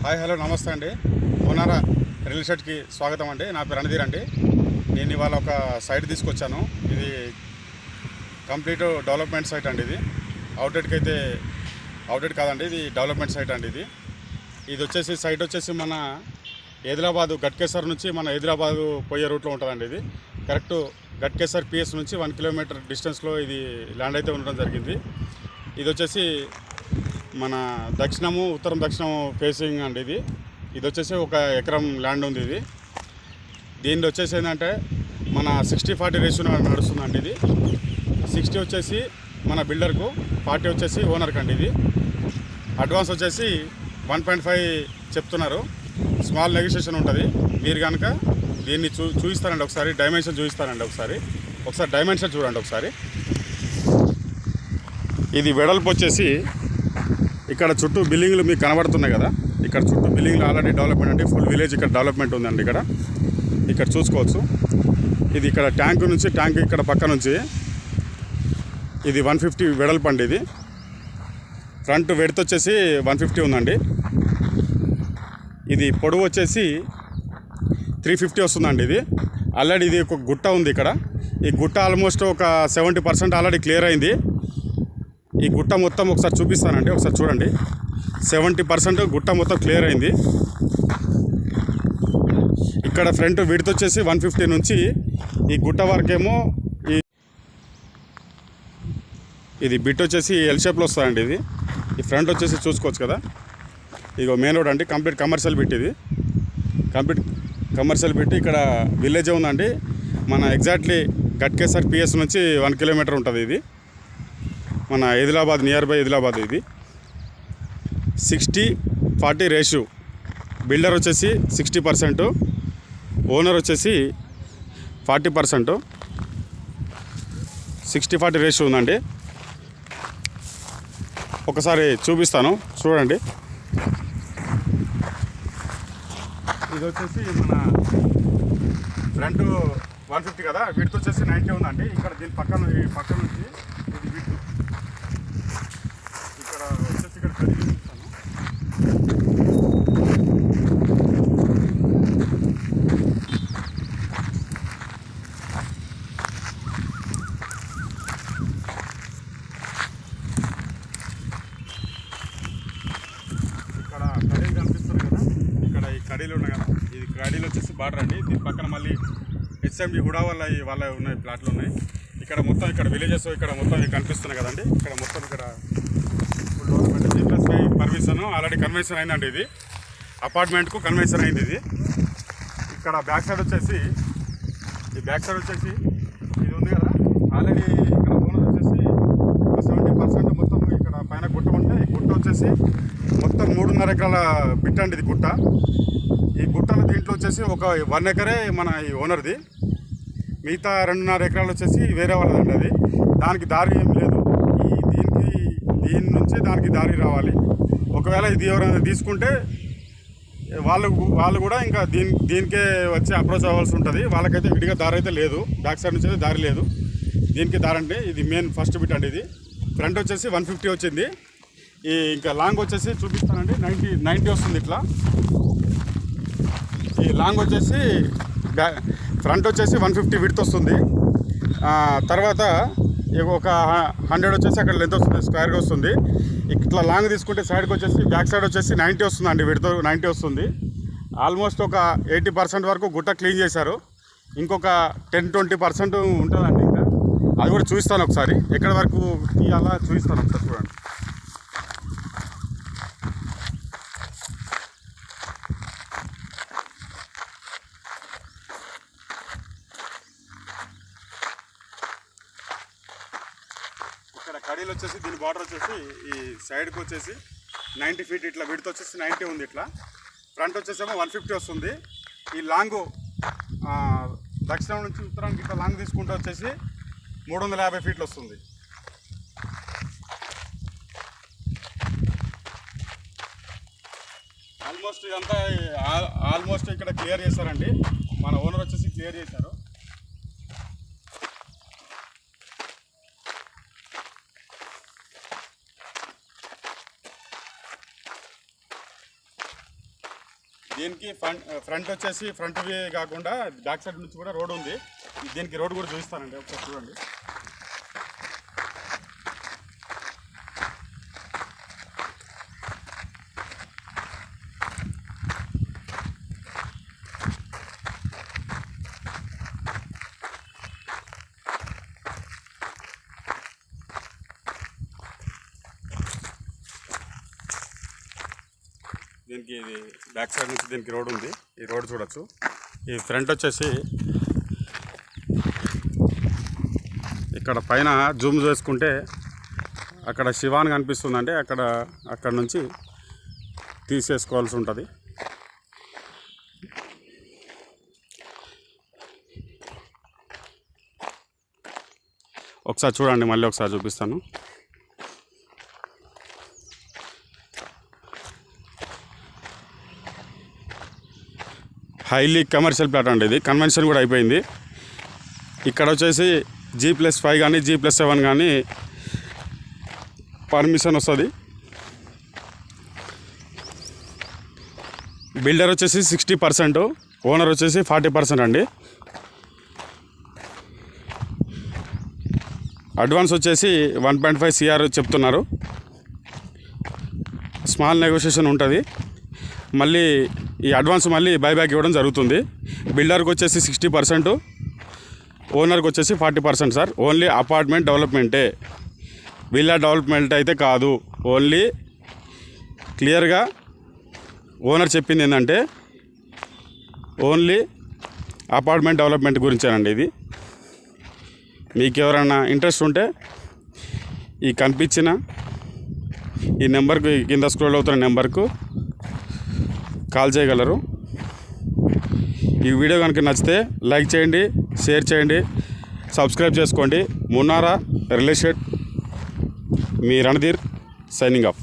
Hi hello నమస్తే అండి. ఓనారా real ఎస్టేట్కి స్వాగతం అండి. నా పేరు రణధీర్ అండి. నేను ఇవాళ ఒక సైట్ తీసుకొచ్చాను. ఇది కంప్లీట్ డెవలప్మెంట్ సైట్ అండి. ఇది అవుట్లెట్ కాదండి, ఇది డెవలప్మెంట్ సైట్ అండి. ఇది వచ్చేసి సైట్ వచ్చేసి మన ఆదిలాబాద్ గట్కేసర్ నుంచి మన ఆదిలాబాద్ పోయే రూట్లో ఉంటుందండి. ఇది కరెక్ట్ గట్కేసర్ పిఎస్ నుంచి 1 కిలోమీటర్ డిస్టెన్స్లో ఇది ల్యాండ్ అయితే ఉండడం జరిగింది. ఇది వచ్చేసి మన ఉత్తరం దక్షిణం ఫేసింగ్ అండి. ఇది వచ్చేసి 1 ఎకరం ల్యాండ్ ఉంది. దీనిలో వచ్చేసి ఏంటంటే మన 60-40 రేషియో నడుస్తుందండి. ఇది 60 వచ్చేసి మన బిల్డర్కు, 40 వచ్చేసి ఓనర్కి అండి. ఇది అడ్వాన్స్ వచ్చేసి 1.5 చెప్తున్నారు. స్మాల్ నెగోషియేషన్ ఉంటుంది. మీరు కనుక దీన్ని చూపిస్తారండి, ఒకసారి డైమెన్షన్ చూపిస్తారండి. ఒకసారి డైమెన్షన్ చూడండి ఒకసారి. ఇది వెడల్పు వచ్చేసి ఇక్కడ చుట్టూ బిల్డింగ్లు మీకు కనబడుతున్నాయి కదా, ఇక్కడ చుట్టూ బిల్డింగ్లు ఆల్రెడీ డెవలప్మెంట్ అంటే ఫుల్ విలేజ్ ఇక్కడ డెవలప్మెంట్ ఉందండి. ఇక్కడ చూసుకోవచ్చు. ఇది ఇక్కడ ట్యాంక్ ఇక్కడ పక్క నుంచి ఇది 150 వెడల్పు అండి. ఇది ఫ్రంట్ వెడత్ వచ్చేసి 150 ఉందండి. ఇది పొడవు వచ్చేసి 350 వస్తుందండి. ఇది ఆల్రెడీ ఇది ఒక గుట్ట ఉంది ఇక్కడ. ఈ గుట్ట ఆల్మోస్ట్ ఒక 70% ఆల్రెడీ క్లియర్ అయింది. ఈ గుట్ట మొత్తం ఒకసారి చూపిస్తానండి, ఒకసారి చూడండి. 70% గుట్ట మొత్తం క్లియర్ అయింది. ఇక్కడ ఫ్రంట్ విడ్త్ వచ్చేసి 150 నుంచి ఈ గుట్ట వరకేమో ఇది బిట్ వచ్చేసి ఎల్ షేప్లో వస్తుందండి. ఈ ఫ్రంట్ వచ్చేసి చూసుకోవచ్చు కదా. ఇగో మెయిన్ రోడ్ అండి, కంప్లీట్ కమర్షియల్ బిట్. ఇది కంప్లీట్ కమర్షియల్ బిట్. ఇక్కడ విలేజే ఉందండి. మన ఎగ్జాక్ట్లీ గట్కేసర్ పిఎస్ నుంచి 1 కిలోమీటర్ ఉంటుంది. ఇది మన ఆదిలాబాద్, నియర్ బై ఆదిలాబాద్. ఇది 60-40 రేషియో. బిల్డర్ వచ్చేసి 60%, ఓనర్ వచ్చేసి 40%. 60-40 రేషియో ఉందండి. ఒకసారి చూపిస్తాను చూడండి. ఇది వచ్చేసి మన ఫ్రంట్ 150 కదా, విడ్త్ వచ్చేసి 90 ఉందండి. ఇక్కడ దీని పక్క నుంచి ఇది విడ్త్. ఇక్కడ వచ్చేసి ఇక్కడ కడి చూపిస్తాను. ఇక్కడ కడీలు కనిపిస్తుంది కదా, ఇక్కడ ఈ కడీలు ఉన్నాయి కదా, ఇది కడీలు వచ్చేసి బార్డర్ అండి. దీని పక్కన మళ్ళీ హెచ్ఎండి హుడా వాళ్ళ ఉన్నాయి, ప్లాట్లు ఉన్నాయి. ఇక్కడ మొత్తం ఇక్కడ విలేజెస్ ఇక్కడ మొత్తం కనిపిస్తున్నాయి కదండి. ఇక్కడ మొత్తం ఇక్కడ full development G+5 permission already convention అయిందండి. ఇది అపార్ట్మెంట్కు కన్వెన్షన్ అయింది. ఇది ఇక్కడ బ్యాక్ సైడ్ వచ్చేసి ఇది ఉంది కదా, ఆల్రెడీ ఇక్కడ ఓనర్ వచ్చేసి 70% మొత్తం ఇక్కడ పైన గుట్ట ఉంటే ఈ గుట్ట వచ్చేసి మొత్తం 3.5 ఎకరాల బిట్ అండి. ఇది గుట్ట. ఈ గుట్టలో దీంట్లో వచ్చేసి ఒక 1 ఎకరే మన ఈ ఓనర్ది, మిగతా 2.5 ఎకరాలు వచ్చేసి వేరే వాళ్ళదండి. అది దానికి దారి ఏం లేదు. దీని నుంచి దానికి దారి రావాలి. ఒకవేళ ఇది ఎవరైనా తీసుకుంటే వాళ్ళు కూడా ఇంకా దీనికే వచ్చి అప్రోచ్ అవ్వాల్సి ఉంటుంది. వాళ్ళకైతే విడిగా దారి అయితే లేదు, బ్యాక్ సైడ్ నుంచి అయితే దారి లేదు. దీనికి దారి అంటే ఇది మెయిన్ ఫస్ట్ బిట్ అండి. ఇది ఫ్రంట్ వచ్చేసి 150 వచ్చింది. ఇంకా లాంగ్ వచ్చేసి చూపిస్తానండి, 90 వస్తుంది. ఇట్లా ఈ లాంగ్ వచ్చేసి ఫ్రంట్ వచ్చేసి 150 విడ్త్ వస్తుంది. తర్వాత ఒక 100 వచ్చేసి అక్కడ లెంత్ వస్తుంది, స్క్వేర్గా వస్తుంది. ఇట్లా లాంగ్ తీసుకుంటే సైడ్కి వచ్చేసి బ్యాక్ సైడ్ వచ్చేసి 90 వస్తుందండి. విడ్త్ 90 వస్తుంది. ఆల్మోస్ట్ ఒక 80% వరకు గుట్ట క్లీన్ చేశారు. ఇంకొక 10-20% ఉంటుందండి. ఇంకా అది కూడా చూపిస్తాను ఒకసారి, ఎక్కడి వరకు తీయాలా చూపిస్తాను ఒకసారి చూడండి. ఇక్కడ కడీలు వచ్చేసి దీని బార్డర్ వచ్చేసి ఈ సైడ్కి వచ్చేసి 90 ఫీట్ ఇట్లా విడ్త్ వచ్చేసి 90 ఉంది. ఇట్లా ఫ్రంట్ వచ్చేసేమో 150 వస్తుంది. ఈ లాంగు దక్షిణం నుంచి ఉత్తరానికి ఇట్లా లాంగ్ తీసుకుంటూ వచ్చేసి 350 ఫీట్లు వస్తుంది. ఆల్మోస్ట్ ఇక్కడ క్లియర్ చేశారండి. మన ఓనర్ వచ్చేసి క్లియర్ చేశారు. దీనికి ఫ్రంట్ వచ్చేసి ఫ్రంట్ వే కాకుండా బ్యాక్ సైడ్ నుంచి కూడా రోడ్ ఉంది. దీనికి రోడ్ కూడా చూపిస్తానండి, ఒకసారి చూడండి. దీనికి ఇది బ్యాక్ సైడ్ నుంచి దీనికి రోడ్ ఉంది, ఈ రోడ్ చూడొచ్చు. ఈ ఫ్రంట్ వచ్చేసి ఇక్కడ పైన జూమ్ చేసుకుంటే అక్కడ శివాన్ కనిపిస్తుందంటే అక్కడ నుంచి తీసేసుకోవాల్సి ఉంటుంది. ఒకసారి చూడండి, మళ్ళీ ఒకసారి చూపిస్తాను. హైలీ కమర్షియల్ ప్లాట్ అండి ఇది, కన్వెన్షన్ కూడా అయిపోయింది. ఇక్కడ వచ్చేసి G+5 కానీ G+7 కానీ పర్మిషన్ వస్తుంది. బిల్డర్ వచ్చేసి 60%, ఓనర్ వచ్చేసి 40% అండి. అడ్వాన్స్ వచ్చేసి 1.5 CR చెప్తున్నారు. స్మాల్ నెగోషియేషన్ ఉంటుంది. మళ్ళీ ఈ అడ్వాన్స్ మళ్ళీ బైబ్యాక్ ఇవ్వడం జరుగుతుంది. బిల్డర్కి వచ్చేసి 60%, ఓనర్కి వచ్చేసి 40% సార్. ఓన్లీ అపార్ట్మెంట్ డెవలప్మెంటే, విల్లా డెవలప్మెంట్ అయితే కాదు. ఓన్లీ క్లియర్గా ఓనర్ చెప్పింది ఏంటంటే ఓన్లీ అపార్ట్మెంట్ డెవలప్మెంట్ గురించేనండి ఇది. మీకు ఎవరైనా ఇంట్రెస్ట్ ఉంటే ఈ కనిపించిన ఈ నెంబర్కు, కింద స్క్రోల్ అవుతున్న నెంబర్కు కాల్ చేయగలరు. ఈ వీడియో కనుక నచ్చితే లైక్ చేయండి, షేర్ చేయండి, సబ్స్క్రైబ్ చేసుకోండి. మున్నారా రియల్ ఎస్టేట్, మీ రణధీర్ సైనింగ్ ఆఫ్.